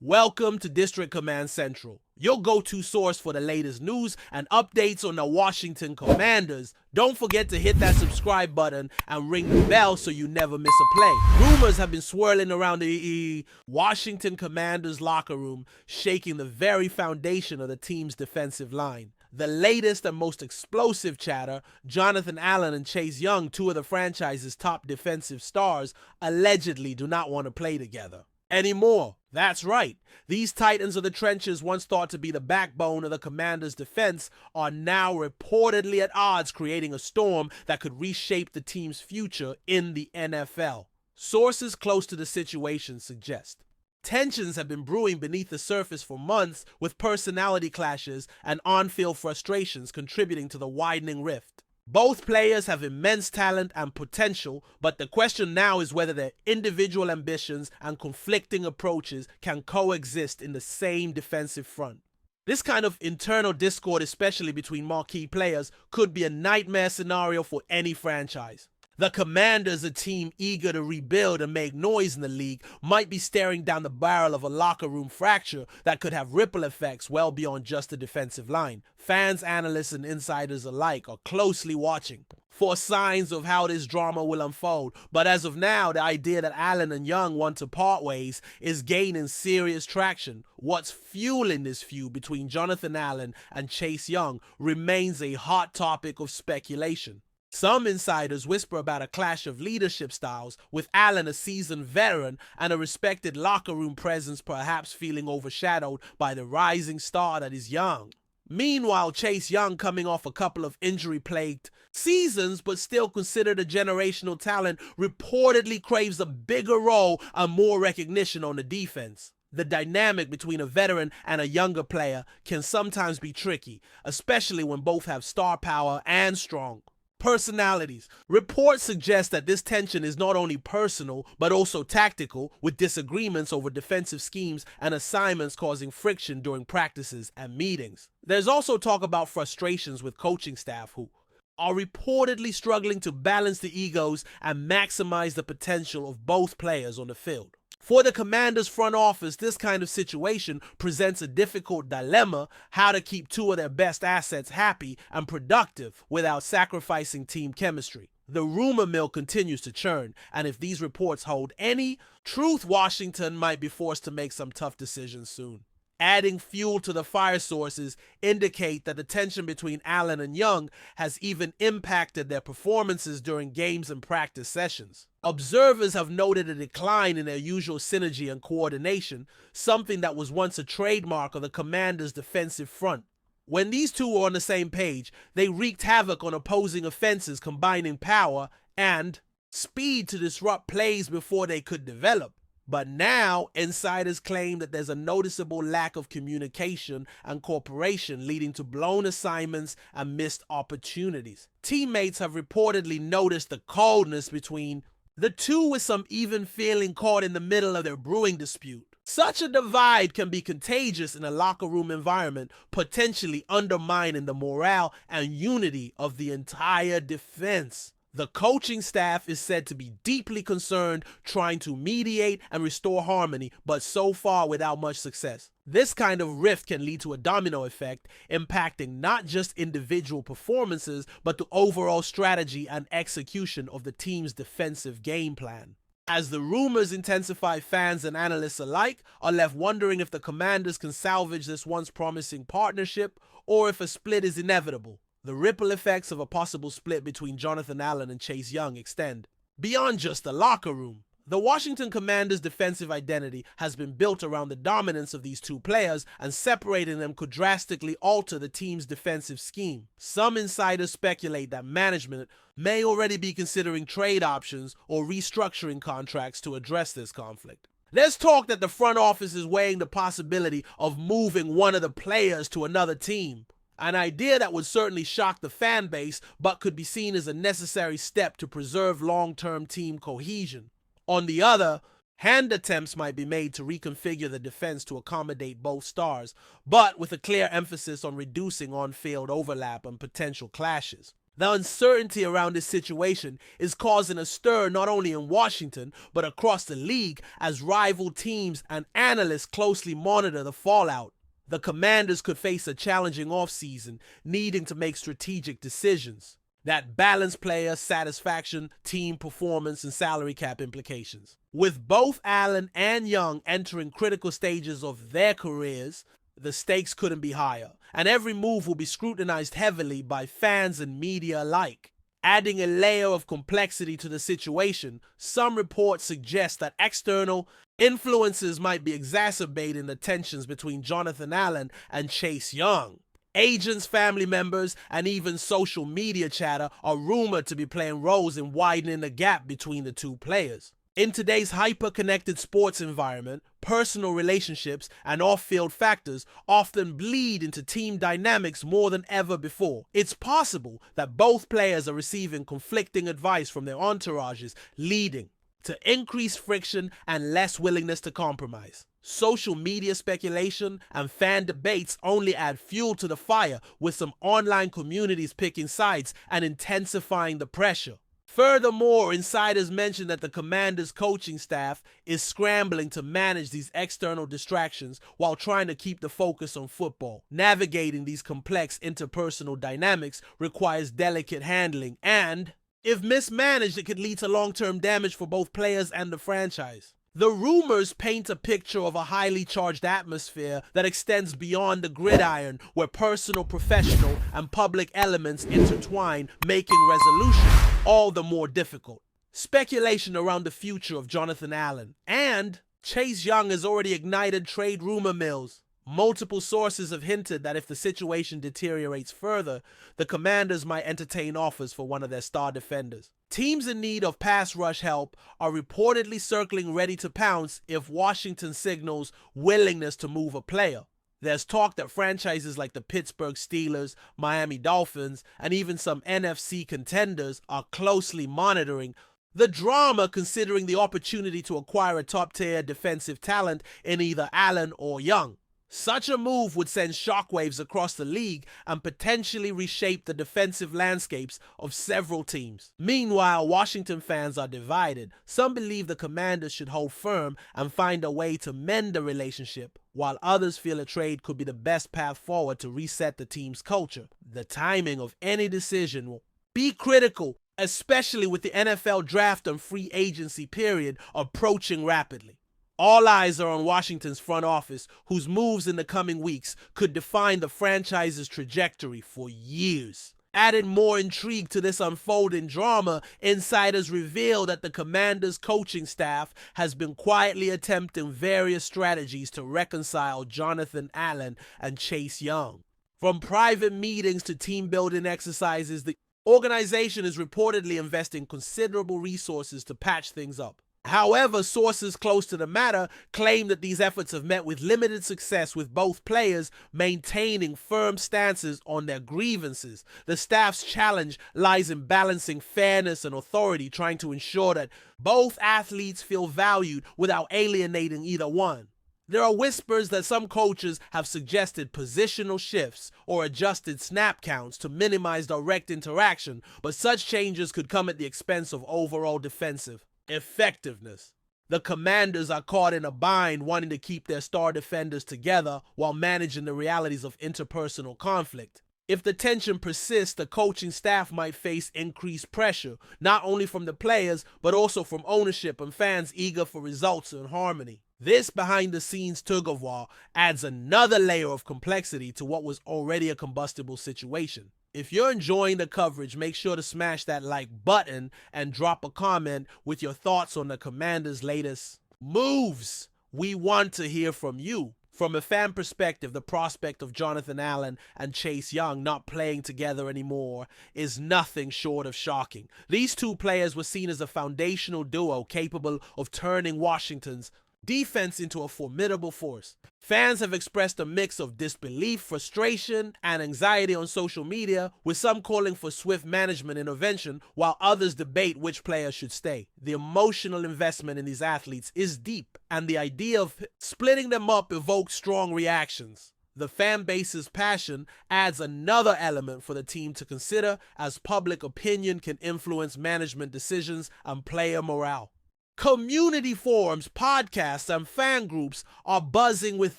Welcome to District Command Central, your go-to source for the latest news and updates on the Washington Commanders. Don't forget to hit that subscribe button and ring the bell so you never miss a play. Rumors have been swirling around the Washington Commanders locker room, shaking the very foundation of the team's defensive line. The latest and most explosive chatter, Jonathan Allen and Chase Young, two of the franchise's top defensive stars, allegedly do not want to play together anymore. That's right. These titans of the trenches, once thought to be the backbone of the Commanders' defense, are now reportedly at odds, creating a storm that could reshape the team's future in the NFL. Sources close to the situation suggest tensions have been brewing beneath the surface for months, with personality clashes and on-field frustrations contributing to the widening rift. Both players have immense talent and potential, but the question now is whether their individual ambitions and conflicting approaches can coexist in the same defensive front. This kind of internal discord, especially between marquee players, could be a nightmare scenario for any franchise. The Commanders, a team eager to rebuild and make noise in the league, might be staring down the barrel of a locker room fracture that could have ripple effects well beyond just the defensive line. Fans, analysts, and insiders alike are closely watching for signs of how this drama will unfold. But as of now, the idea that Allen and Young want to part ways is gaining serious traction. What's fueling this feud between Jonathan Allen and Chase Young remains a hot topic of speculation. Some insiders whisper about a clash of leadership styles, with Allen, a seasoned veteran and a respected locker room presence, perhaps feeling overshadowed by the rising star that is Young. Meanwhile, Chase Young, coming off a couple of injury-plagued seasons but still considered a generational talent, reportedly craves a bigger role and more recognition on the defense. The dynamic between a veteran and a younger player can sometimes be tricky, especially when both have star power and strong personalities. Reports suggest that this tension is not only personal but also tactical, with disagreements over defensive schemes and assignments causing friction during practices and meetings. There's also talk about frustrations with coaching staff who are reportedly struggling to balance the egos and maximize the potential of both players on the field. For the Commanders' front office, this kind of situation presents a difficult dilemma: how to keep two of their best assets happy and productive without sacrificing team chemistry. The rumor mill continues to churn, and if these reports hold any truth, Washington might be forced to make some tough decisions soon. Adding fuel to the fire sources indicate that the tension between Allen and Young has even impacted their performances during games and practice sessions. Observers have noted a decline in their usual synergy and coordination, something that was once a trademark of the Commanders' defensive front. When these two were on the same page, they wreaked havoc on opposing offenses, combining power and speed to disrupt plays before they could develop. But now, insiders claim that there's a noticeable lack of communication and cooperation, leading to blown assignments and missed opportunities. Teammates have reportedly noticed the coldness between the two, with some even feeling caught in the middle of their brewing dispute. Such a divide can be contagious in a locker room environment, potentially undermining the morale and unity of the entire defense. The coaching staff is said to be deeply concerned, trying to mediate and restore harmony, but so far without much success. This kind of rift can lead to a domino effect, impacting not just individual performances, but the overall strategy and execution of the team's defensive game plan. As the rumors intensify, fans and analysts alike are left wondering if the Commanders can salvage this once promising partnership, or if a split is inevitable. The ripple effects of a possible split between Jonathan Allen and Chase Young extend beyond just the locker room. The Washington Commanders' defensive identity has been built around the dominance of these two players, and separating them could drastically alter the team's defensive scheme. Some insiders speculate that management may already be considering trade options or restructuring contracts to address this conflict. There's talk that the front office is weighing the possibility of moving one of the players to another team. An idea that would certainly shock the fan base, but could be seen as a necessary step to preserve long-term team cohesion. On the other hand, attempts might be made to reconfigure the defense to accommodate both stars, but with a clear emphasis on reducing on-field overlap and potential clashes. The uncertainty around this situation is causing a stir not only in Washington, but across the league as rival teams and analysts closely monitor the fallout. The Commanders could face a challenging offseason, needing to make strategic decisions that balance player satisfaction, team performance, and salary cap implications. With both Allen and Young entering critical stages of their careers, the stakes couldn't be higher, and every move will be scrutinized heavily by fans and media alike. Adding a layer of complexity to the situation, some reports suggest that external influences might be exacerbating the tensions between Jonathan Allen and Chase Young. Agents, family members, and even social media chatter are rumored to be playing roles in widening the gap between the two players. In today's hyper-connected sports environment, personal relationships and off-field factors often bleed into team dynamics more than ever before. It's possible that both players are receiving conflicting advice from their entourages, leading to increased friction and less willingness to compromise. Social media speculation and fan debates only add fuel to the fire, with some online communities picking sides and intensifying the pressure. Furthermore, insiders mention that the Commanders' coaching staff is scrambling to manage these external distractions while trying to keep the focus on football. Navigating these complex interpersonal dynamics requires delicate handling and, if mismanaged, it could lead to long-term damage for both players and the franchise. The rumors paint a picture of a highly charged atmosphere that extends beyond the gridiron, where personal, professional, and public elements intertwine, making resolution all the more difficult. Speculation around the future of Jonathan Allen and Chase Young has already ignited trade rumor mills. Multiple sources have hinted that if the situation deteriorates further, the Commanders might entertain offers for one of their star defenders. Teams in need of pass rush help are reportedly circling ready to pounce if Washington signals willingness to move a player. There's talk that franchises like the Pittsburgh Steelers, Miami Dolphins, and even some NFC contenders are closely monitoring the drama, considering the opportunity to acquire a top-tier defensive talent in either Allen or Young. Such a move would send shockwaves across the league and potentially reshape the defensive landscapes of several teams. Meanwhile, Washington fans are divided. Some believe the Commanders should hold firm and find a way to mend the relationship, while others feel a trade could be the best path forward to reset the team's culture. The timing of any decision will be critical, especially with the NFL draft and free agency period approaching rapidly. All eyes are on Washington's front office, whose moves in the coming weeks could define the franchise's trajectory for years. Adding more intrigue to this unfolding drama, insiders reveal that the Commanders' coaching staff has been quietly attempting various strategies to reconcile Jonathan Allen and Chase Young. From private meetings to team-building exercises, the organization is reportedly investing considerable resources to patch things up. However, sources close to the matter claim that these efforts have met with limited success, with both players maintaining firm stances on their grievances. The staff's challenge lies in balancing fairness and authority, trying to ensure that both athletes feel valued without alienating either one. There are whispers that some coaches have suggested positional shifts or adjusted snap counts to minimize direct interaction, but such changes could come at the expense of overall defensive effectiveness. The Commanders are caught in a bind, wanting to keep their star defenders together while managing the realities of interpersonal conflict. If the tension persists, the coaching staff might face increased pressure, not only from the players, but also from ownership and fans eager for results and harmony. This behind-the-scenes tug-of-war adds another layer of complexity to what was already a combustible situation. If you're enjoying the coverage, make sure to smash that like button and drop a comment with your thoughts on the Commanders' latest moves. We want to hear from you. From a fan perspective, the prospect of Jonathan Allen and Chase Young not playing together anymore is nothing short of shocking. These two players were seen as a foundational duo capable of turning Washington's defense into a formidable force. Fans have expressed a mix of disbelief, frustration, and anxiety on social media, with some calling for swift management intervention, while others debate which players should stay. The emotional investment in these athletes is deep, and the idea of splitting them up evokes strong reactions. The fan base's passion adds another element for the team to consider, as public opinion can influence management decisions and player morale. Community forums, podcasts, and fan groups are buzzing with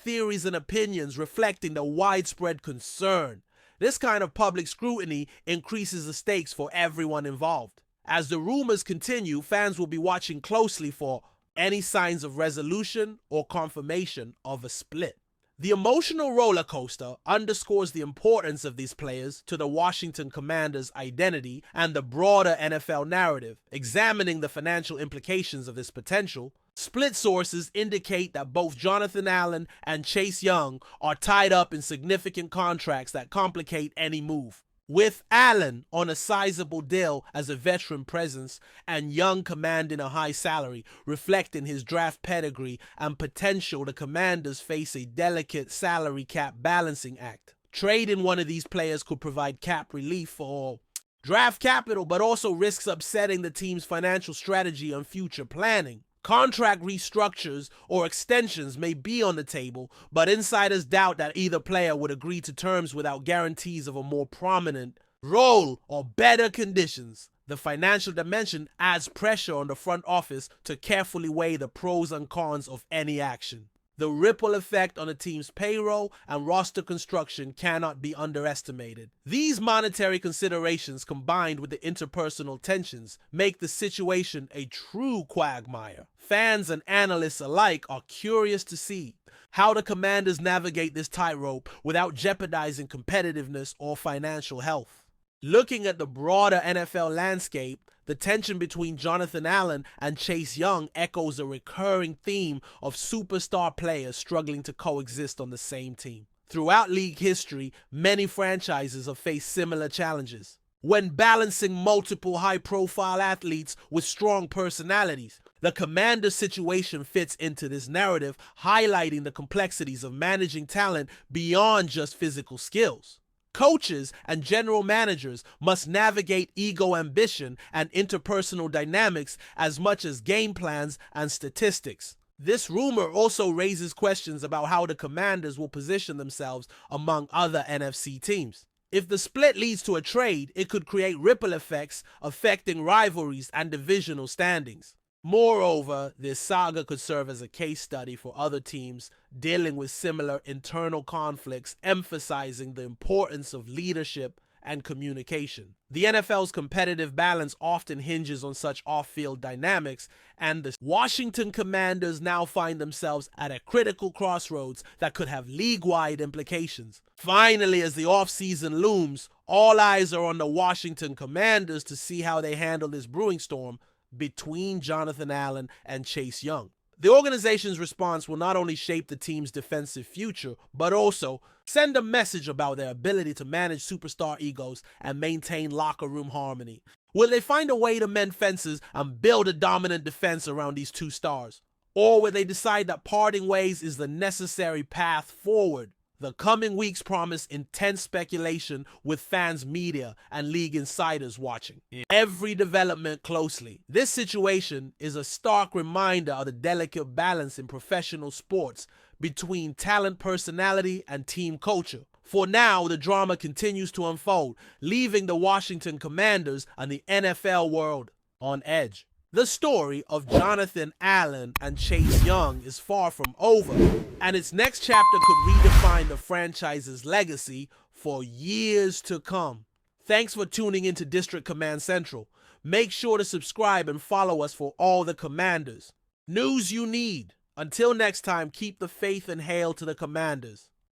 theories and opinions reflecting the widespread concern. This kind of public scrutiny increases the stakes for everyone involved. As the rumors continue, fans will be watching closely for any signs of resolution or confirmation of a split. The emotional roller coaster underscores the importance of these players to the Washington Commanders' identity and the broader NFL narrative. Examining the financial implications of this potential, split sources indicate that both Jonathan Allen and Chase Young are tied up in significant contracts that complicate any move. With Allen on a sizable deal as a veteran presence and Young commanding a high salary, reflecting his draft pedigree and potential, the Commanders face a delicate salary cap balancing act. Trading one of these players could provide cap relief for draft capital, but also risks upsetting the team's financial strategy and future planning. Contract restructures or extensions may be on the table, but insiders doubt that either player would agree to terms without guarantees of a more prominent role or better conditions. The financial dimension adds pressure on the front office to carefully weigh the pros and cons of any action. The ripple effect on a team's payroll and roster construction cannot be underestimated. These monetary considerations, combined with the interpersonal tensions, make the situation a true quagmire. Fans and analysts alike are curious to see how the Commanders navigate this tightrope without jeopardizing competitiveness or financial health. Looking at the broader NFL landscape, the tension between Jonathan Allen and Chase Young echoes a recurring theme of superstar players struggling to coexist on the same team. Throughout league history, many franchises have faced similar challenges. When balancing multiple high-profile athletes with strong personalities, the Commanders' situation fits into this narrative, highlighting the complexities of managing talent beyond just physical skills. Coaches and general managers must navigate ego ambition and interpersonal dynamics as much as game plans and statistics. This rumor also raises questions about how the Commanders will position themselves among other NFC teams. If the split leads to a trade, it could create ripple effects affecting rivalries and divisional standings. Moreover, this saga could serve as a case study for other teams dealing with similar internal conflicts, emphasizing the importance of leadership and communication. The NFL's competitive balance often hinges on such off-field dynamics, and the Washington Commanders now find themselves at a critical crossroads that could have league-wide implications. Finally, as the offseason looms, all eyes are on the Washington Commanders to see how they handle this brewing storm between Jonathan Allen and Chase Young. The organization's response will not only shape the team's defensive future, but also send a message about their ability to manage superstar egos and maintain locker room harmony. Will they find a way to mend fences and build a dominant defense around these two stars? Or will they decide that parting ways is the necessary path forward? The coming weeks promise intense speculation, with fans, media, and league insiders watching every development closely. This situation is a stark reminder of the delicate balance in professional sports between talent, personality, and team culture. For now, the drama continues to unfold, leaving the Washington Commanders and the NFL world on edge. The story of Jonathan Allen and Chase Young is far from over, and its next chapter could redefine the franchise's legacy for years to come. Thanks for tuning into District Command Central. Make sure to subscribe and follow us for all the Commanders news you need. Until next time, keep the faith and hail to the Commanders.